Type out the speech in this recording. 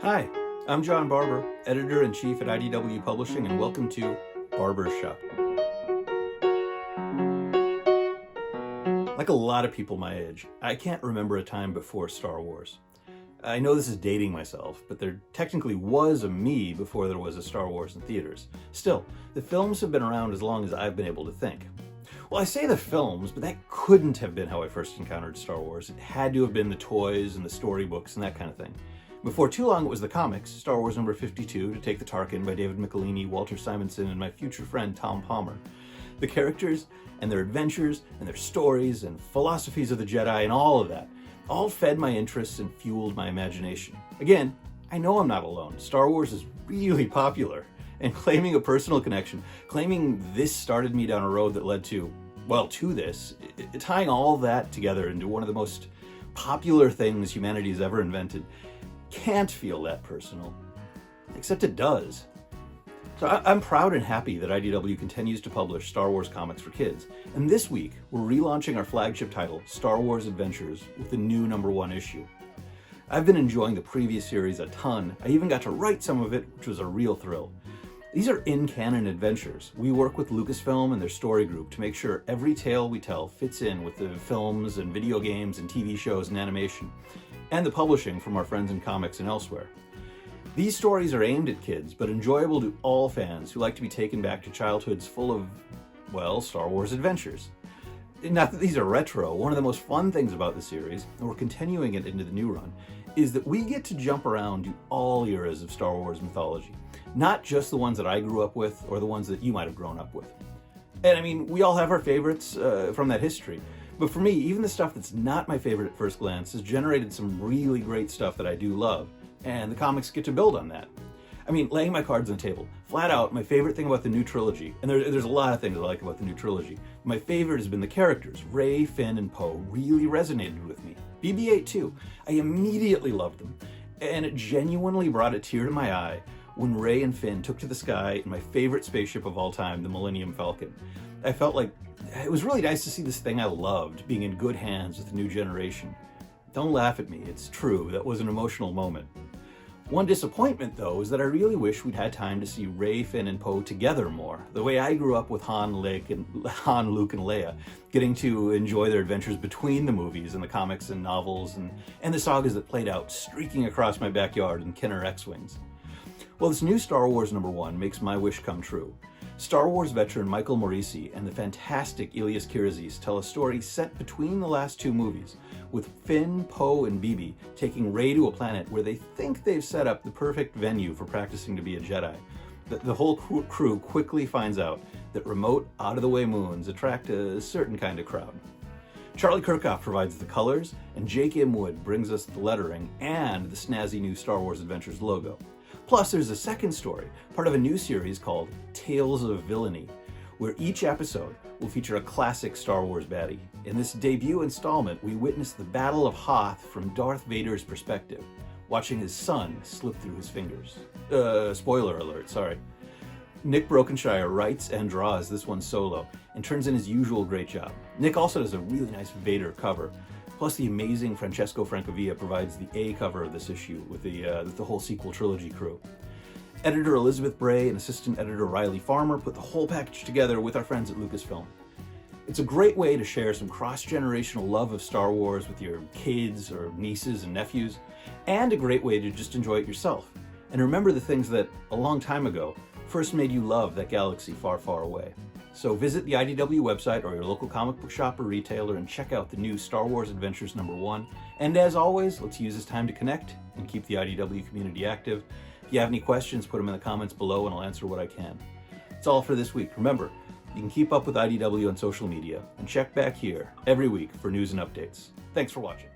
Hi, I'm John Barber, Editor-in-Chief at IDW Publishing, and welcome to Barber's Shop. Like a lot of people my age, I can't remember a time before Star Wars. I know this is dating myself, but there technically was a me before there was a Star Wars in theaters. Still, the films have been around as long as I've been able to think. Well, I say the films, but that couldn't have been how I first encountered Star Wars. It had to have been the toys and the storybooks and that kind of thing. Before too long, it was the comics, Star Wars number 52, To Take the Tarkin by David Michelinie, Walter Simonson, and my future friend Tom Palmer. The characters and their adventures and their stories and philosophies of the Jedi and all of that all fed my interests and fueled my imagination. Again, I know I'm not alone. Star Wars is really popular, and claiming a personal connection, claiming this started me down a road that led to, well, to this, tying all that together into one of the most popular things humanity's ever invented, can't feel that personal, except it does. So I'm proud and happy that IDW continues to publish Star Wars comics for kids, and this week we're relaunching our flagship title, Star Wars Adventures, with a new #1 issue. I've been enjoying the previous series a ton. I even got to write some of it, which was a real thrill. These are in-canon adventures. We work with Lucasfilm and their story group to make sure every tale we tell fits in with the films and video games and TV shows and animation, and the publishing from our friends in comics and elsewhere. These stories are aimed at kids, but enjoyable to all fans who like to be taken back to childhoods full of, well, Star Wars adventures. Not that these are retro, one of the most fun things about the series, and we're continuing it into the new run, is that we get to jump around to all eras of Star Wars mythology. Not just the ones that I grew up with, or the ones that you might have grown up with. And I mean, we all have our favorites from that history. But for me, even the stuff that's not my favorite at first glance has generated some really great stuff that I do love, and the comics get to build on that. I mean, laying my cards on the table, flat out, my favorite thing about the new trilogy, and there's a lot of things I like about the new trilogy, my favorite has been the characters. Rey, Finn, and Poe really resonated with me. BB-8 too. I immediately loved them, and it genuinely brought a tear to my eye when Rey and Finn took to the sky in my favorite spaceship of all time, the Millennium Falcon. I felt like it was really nice to see this thing I loved being in good hands with the new generation. Don't laugh at me, it's true, that was an emotional moment. One disappointment, though, is that I really wish we'd had time to see Rey, Finn, and Poe together more, the way I grew up with Han, Luke, and Leia, getting to enjoy their adventures between the movies and the comics and novels and the sagas that played out streaking across my backyard in Kenner X-Wings. Well, this new Star Wars #1 makes my wish come true. Star Wars veteran Michael Morisi and the fantastic Elias Kirazis tell a story set between the last two movies, with Finn, Poe, and BB taking Rey to a planet where they think they've set up the perfect venue for practicing to be a Jedi. The whole crew quickly finds out that remote, out-of-the-way moons attract a certain kind of crowd. Charlie Kirkhoff provides the colors, and Jake M. Wood brings us the lettering and the snazzy new Star Wars Adventures logo. Plus, there's a second story, part of a new series called Tales of Villainy, where each episode will feature a classic Star Wars baddie. In this debut installment, we witness the Battle of Hoth from Darth Vader's perspective, watching his son slip through his fingers. Spoiler alert, sorry. Nick Brokenshire writes and draws this one solo, and turns in his usual great job. Nick also does a really nice Vader cover. Plus, the amazing Francesco Francavilla provides the A cover of this issue with the whole sequel trilogy crew. Editor Elizabeth Bray and assistant editor Riley Farmer put the whole package together with our friends at Lucasfilm. It's a great way to share some cross-generational love of Star Wars with your kids or nieces and nephews, and a great way to just enjoy it yourself, and remember the things that, a long time ago, first made you love that galaxy far, far away. So visit the IDW website or your local comic book shop or retailer and check out the new Star Wars Adventures #1. And as always, let's use this time to connect and keep the IDW community active. If you have any questions, put them in the comments below and I'll answer what I can. That's all for this week. Remember, you can keep up with IDW on social media and check back here every week for news and updates. Thanks for watching.